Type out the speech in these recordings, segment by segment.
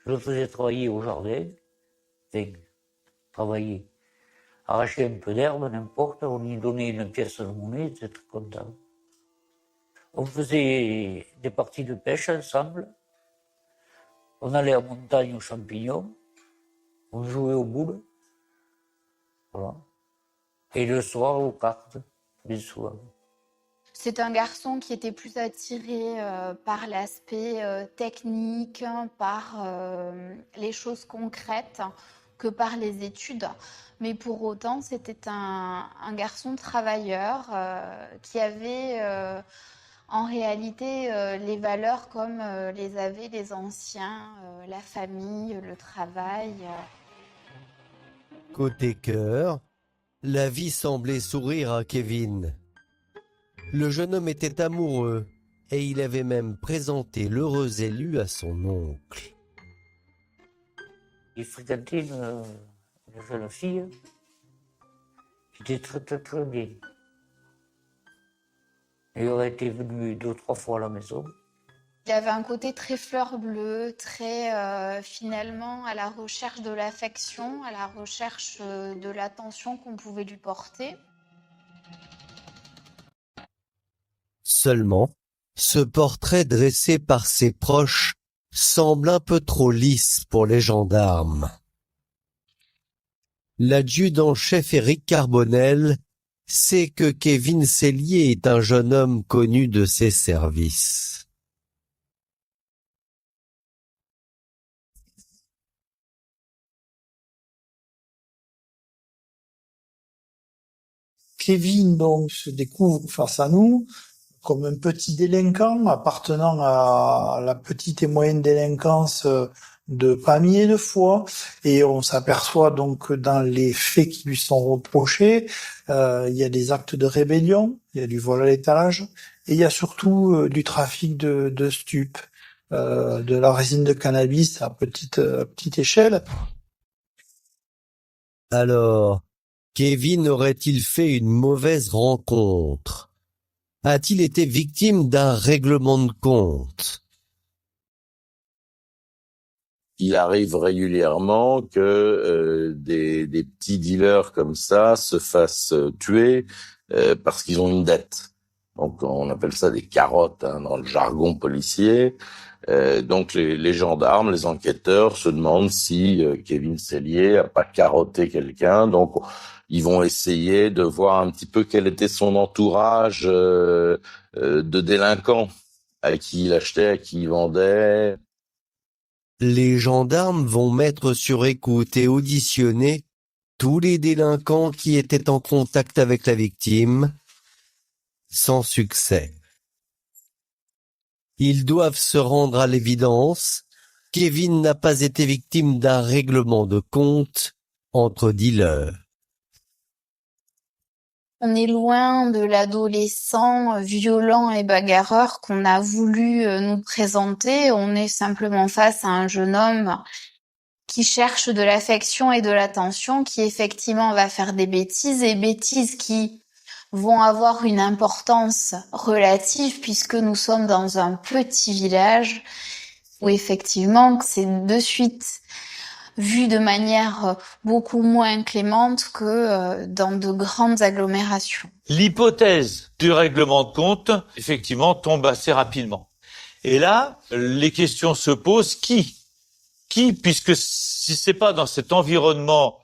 Je le faisais travailler au jardin, enfin, travailler, arracher un peu d'herbe, n'importe, on lui donnait une pièce de monnaie, il était très content. On faisait des parties de pêche ensemble, on allait en montagne aux champignons, on jouait aux boules, voilà. Et le soir aux cartes, bien souvent. C'est un garçon qui était plus attiré par l'aspect technique, par les choses concrètes que par les études. Mais pour autant, c'était un garçon travailleur qui avait en réalité les valeurs comme les avaient les anciens, la famille, le travail. Côté cœur, la vie semblait sourire à Kevin. Le jeune homme était amoureux et il avait même présenté l'heureux élu à son oncle. Il fréquentait une jeune fille qui était très très très bien. Il aurait été venu 2 ou 3 fois à la maison. Il avait un côté très fleur bleue, très finalement à la recherche de l'affection, à la recherche de l'attention qu'on pouvait lui porter. Seulement, ce portrait dressé par ses proches semble un peu trop lisse pour les gendarmes. L'adjudant-chef Éric Carbonel sait que Kevin Sellier est un jeune homme connu de ses services. Kevin donc se découvre face à nous comme un petit délinquant appartenant à la petite et moyenne délinquance de Pamiers de Foix, et on s'aperçoit donc que dans les faits qui lui sont reprochés, il y a des actes de rébellion, il y a du vol à l'étalage, et il y a surtout du trafic de stupes, de la résine de cannabis à petite échelle. Alors, Kevin aurait-il fait une mauvaise rencontre? A-t-il été victime d'un règlement de compte? Il arrive régulièrement que des petits dealers comme ça se fassent tuer parce qu'ils ont une dette. Donc on appelle ça des carottes dans le jargon policier. Donc les gendarmes, les enquêteurs se demandent si Kevin Sellier a pas carotté quelqu'un. Donc ils vont essayer de voir un petit peu quel était son entourage de délinquants, à qui il achetait, à qui il vendait. Les gendarmes vont mettre sur écoute et auditionner tous les délinquants qui étaient en contact avec la victime, sans succès. Ils doivent se rendre à l'évidence, Kevin n'a pas été victime d'un règlement de compte entre dealers. On est loin de l'adolescent violent et bagarreur qu'on a voulu nous présenter. On est simplement face à un jeune homme qui cherche de l'affection et de l'attention, qui effectivement va faire des bêtises, et bêtises qui vont avoir une importance relative puisque nous sommes dans un petit village où effectivement c'est de suite vu de manière beaucoup moins clémente que dans de grandes agglomérations. L'hypothèse du règlement de compte, effectivement, tombe assez rapidement. Et là, les questions se posent, qui, puisque si c'est pas dans cet environnement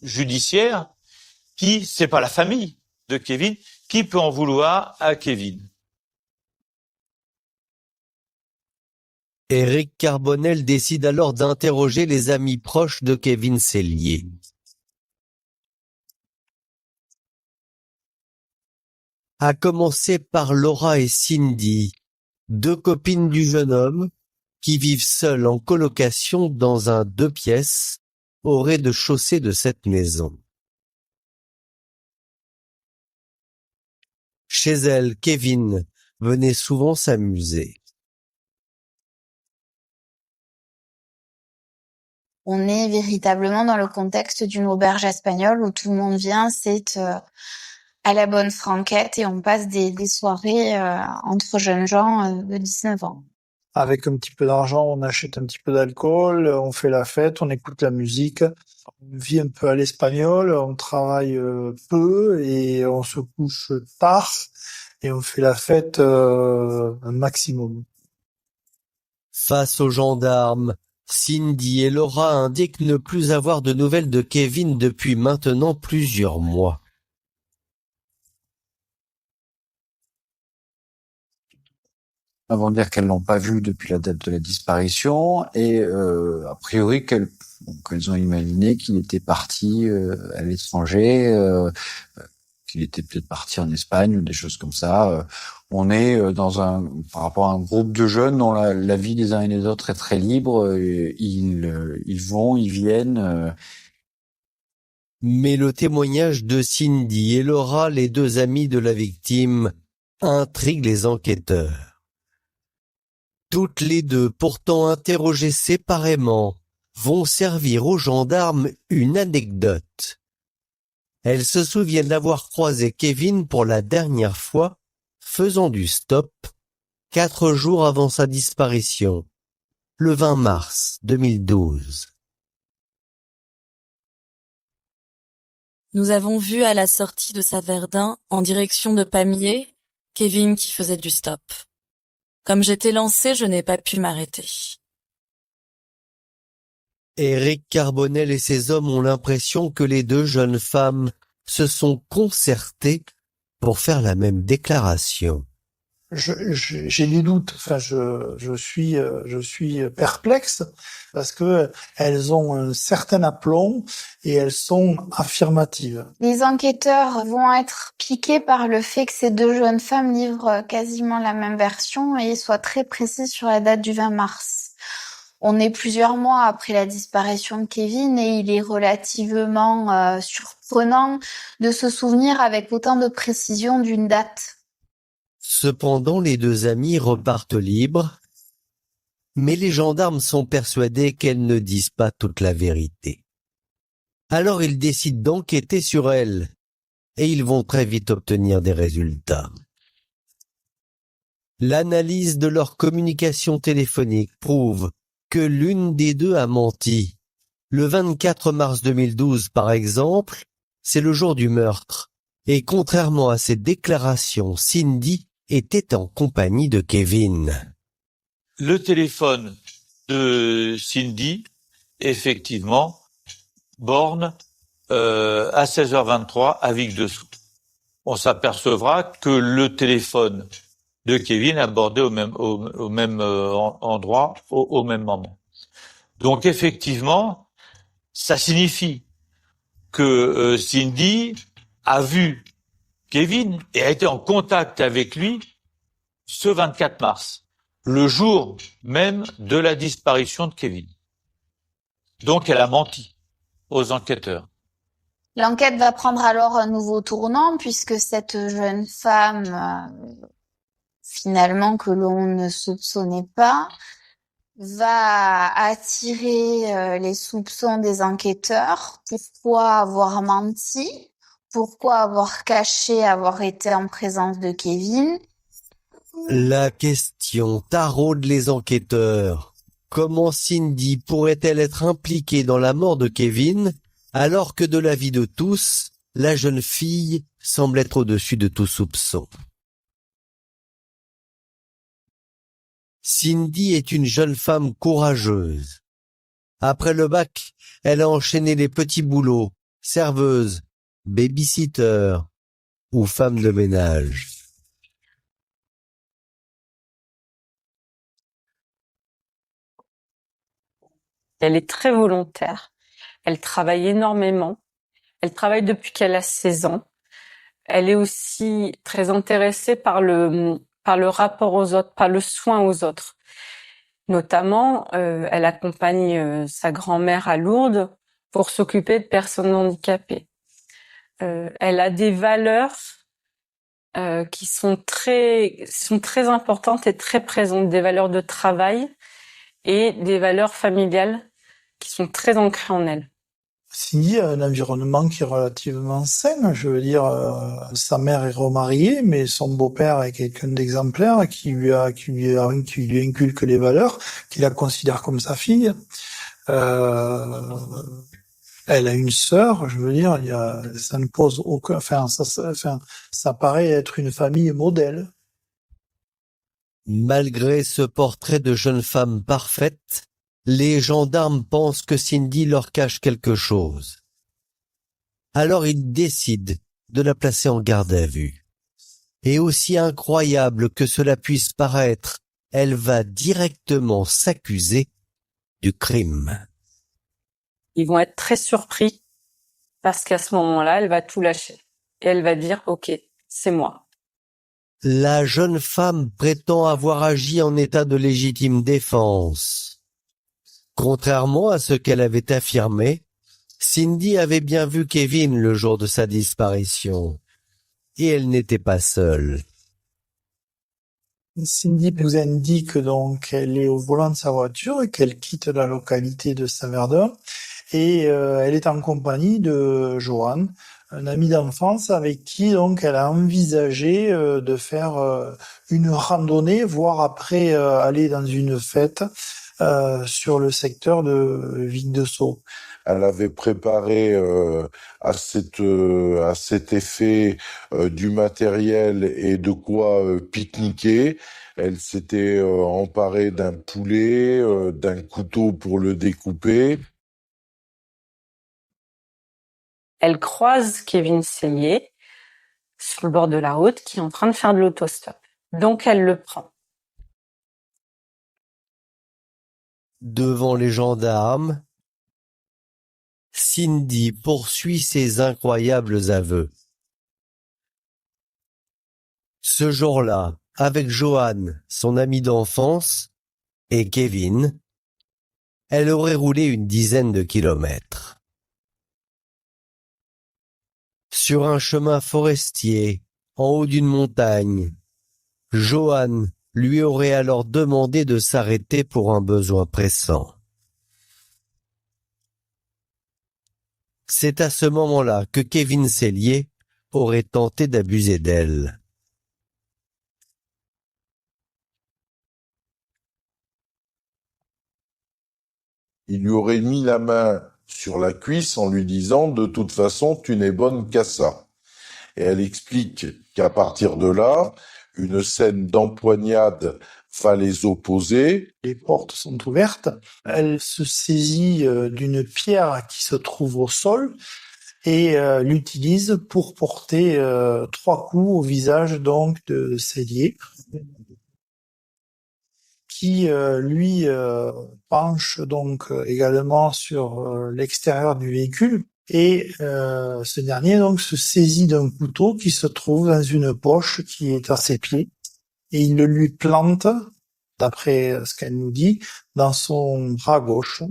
judiciaire, c'est pas la famille de Kevin, qui peut en vouloir à Kevin? Éric Carbonel décide alors d'interroger les amis proches de Kevin Sellier. À commencer par Laura et Cindy, 2 copines du jeune homme qui vivent seules en colocation dans un 2 pièces au rez-de-chaussée de cette maison. Chez elles, Kevin venait souvent s'amuser. On est véritablement dans le contexte d'une auberge espagnole où tout le monde vient, c'est à la bonne franquette, et on passe des soirées entre jeunes gens de 19 ans. Avec un petit peu d'argent, on achète un petit peu d'alcool, on fait la fête, on écoute la musique, on vit un peu à l'espagnol, on travaille peu et on se couche tard et on fait la fête un maximum. Face aux gendarmes, Cindy et Laura indiquent ne plus avoir de nouvelles de Kevin depuis maintenant plusieurs mois. Avant de dire qu'elles l'ont pas vu depuis la date de la disparition et a priori qu'elles ont imaginé qu'il était parti à l'étranger, qu'il était peut-être parti en Espagne ou des choses comme ça. On est par rapport à un groupe de jeunes dont la vie des uns et des autres est très libre. Ils vont, ils viennent. Mais le témoignage de Cindy et Laura, les deux amies de la victime, intrigue les enquêteurs. Toutes les deux, pourtant interrogées séparément, vont servir aux gendarmes une anecdote. Elles se souviennent d'avoir croisé Kevin pour la dernière fois, faisant du stop, 4 jours avant sa disparition, le 20 mars 2012. Nous avons vu à la sortie de Saverdun, en direction de Pamiers, Kevin qui faisait du stop. Comme j'étais lancée, je n'ai pas pu m'arrêter. Éric Carbonel et ses hommes ont l'impression que les deux jeunes femmes se sont concertées pour faire la même déclaration. J'ai des doutes. Enfin, je suis perplexe parce que elles ont un certain aplomb et elles sont affirmatives. Les enquêteurs vont être piqués par le fait que ces deux jeunes femmes livrent quasiment la même version et soient très précis sur la date du 20 mars. On est plusieurs mois après la disparition de Kevin et il est relativement surprenant de se souvenir avec autant de précision d'une date. Cependant, les deux amies repartent libres, mais les gendarmes sont persuadés qu'elles ne disent pas toute la vérité. Alors ils décident d'enquêter sur elles, et ils vont très vite obtenir des résultats. L'analyse de leur communication téléphonique prouve que l'une des deux a menti. Le 24 mars 2012, par exemple, c'est le jour du meurtre, et contrairement à ses déclarations, Cindy était en compagnie de Kevin. Le téléphone de Cindy, effectivement, borne à 16h23 à Vic-Dessous. On s'apercevra que le téléphone de Kevin a bordé au même endroit, au même moment. Donc effectivement, ça signifie que Cindy a vu Kevin et a été en contact avec lui ce 24 mars, le jour même de la disparition de Kevin. Donc elle a menti aux enquêteurs. L'enquête va prendre alors un nouveau tournant puisque cette jeune femme, finalement que l'on ne soupçonnait pas, va attirer les soupçons des enquêteurs. Pourquoi avoir menti? Pourquoi avoir caché avoir été en présence de Kevin? La question taraude les enquêteurs. Comment Cindy pourrait-elle être impliquée dans la mort de Kevin, alors que de l'avis de tous, la jeune fille semble être au-dessus de tout soupçon? Cindy est une jeune femme courageuse. Après le bac, elle a enchaîné les petits boulots, serveuse, baby-sitter ou femme de ménage. Elle est très volontaire. Elle travaille énormément. Elle travaille depuis qu'elle a 16 ans. Elle est aussi très intéressée par le rapport aux autres, par le soin aux autres. Notamment, elle accompagne sa grand-mère à Lourdes pour s'occuper de personnes handicapées. Elle a des valeurs qui sont très importantes et très présentes, des valeurs de travail et des valeurs familiales qui sont très ancrées en elle. Cindy a un environnement qui est relativement sain. Je veux dire, sa mère est remariée, mais son beau-père est quelqu'un d'exemplaire qui lui inculque les valeurs, qui la considère comme sa fille. Elle a une sœur, je veux dire, ça ne pose aucun, ça paraît être une famille modèle. Malgré ce portrait de jeune femme parfaite, les gendarmes pensent que Cindy leur cache quelque chose. Alors ils décident de la placer en garde à vue. Et aussi incroyable que cela puisse paraître, elle va directement s'accuser du crime. Ils vont être très surpris parce qu'à ce moment-là, elle va tout lâcher. Et elle va dire, OK, c'est moi. La jeune femme prétend avoir agi en état de légitime défense. Contrairement à ce qu'elle avait affirmé, Cindy avait bien vu Kevin le jour de sa disparition. Et elle n'était pas seule. Cindy nous indique donc qu'elle est au volant de sa voiture et qu'elle quitte la localité de Saint-Verdun. Et elle est en compagnie de Johan, un ami d'enfance avec qui donc elle a envisagé de faire une randonnée, voire après aller dans une fête sur le secteur de Vic-de-Sceaux. Elle avait préparé à cet effet du matériel et de quoi pique-niquer. Elle s'était emparée d'un poulet, d'un couteau pour le découper. Elle croise Kevin Sellier sur le bord de la route qui est en train de faire de l'autostop. Donc elle le prend. Devant les gendarmes, Cindy poursuit ses incroyables aveux. Ce jour-là, avec Johan, son ami d'enfance, et Kevin, elle aurait roulé une dizaine de kilomètres. Sur un chemin forestier, en haut d'une montagne, Johan lui aurait alors demandé de s'arrêter pour un besoin pressant. C'est à ce moment-là que Kevin Sellier aurait tenté d'abuser d'elle. Il lui aurait mis la main sur la cuisse en lui disant « De toute façon, tu n'es bonne qu'à ça ». Et elle explique qu'à partir de là, une scène d'empoignade va les opposer. Les portes sont ouvertes. Elle se saisit d'une pierre qui se trouve au sol et l'utilise pour porter 3 coups au visage donc de Sellier, qui lui penche donc également sur l'extérieur du véhicule. Et ce dernier donc se saisit d'un couteau qui se trouve dans une poche qui est à ses pieds et il le lui plante, d'après ce qu'elle nous dit, dans son bras gauche.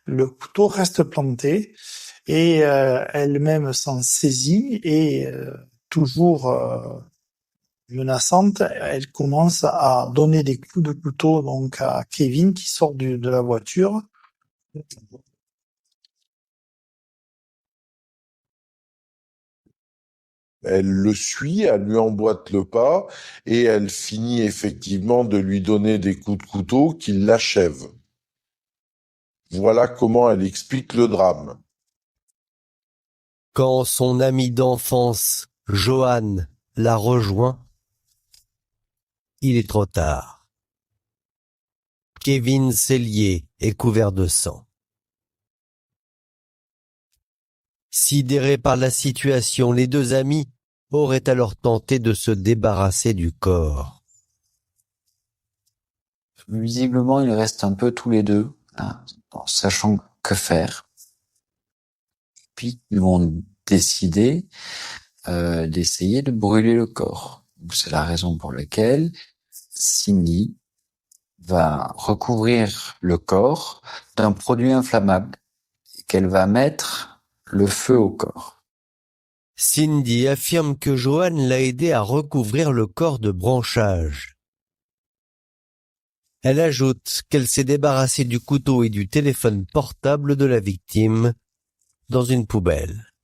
Le couteau reste planté et elle-même s'en saisit et toujours menaçante, elle commence à donner des coups de couteau donc à Kevin qui sort de la voiture. Elle le suit, elle lui emboîte le pas et elle finit effectivement de lui donner des coups de couteau qui l'achèvent. Voilà comment elle explique le drame. Quand son ami d'enfance, Johan, la rejoint, il est trop tard. Kevin Sellier est couvert de sang. Sidérés par la situation, les deux amis auraient alors tenté de se débarrasser du corps. Visiblement, ils restent un peu tous les deux, en sachant que faire. Puis, ils vont décider d'essayer de brûler le corps. C'est la raison pour laquelle Cindy va recouvrir le corps d'un produit inflammable et qu'elle va mettre le feu au corps. Cindy affirme que Johan l'a aidé à recouvrir le corps de branchages. Elle ajoute qu'elle s'est débarrassée du couteau et du téléphone portable de la victime dans une poubelle.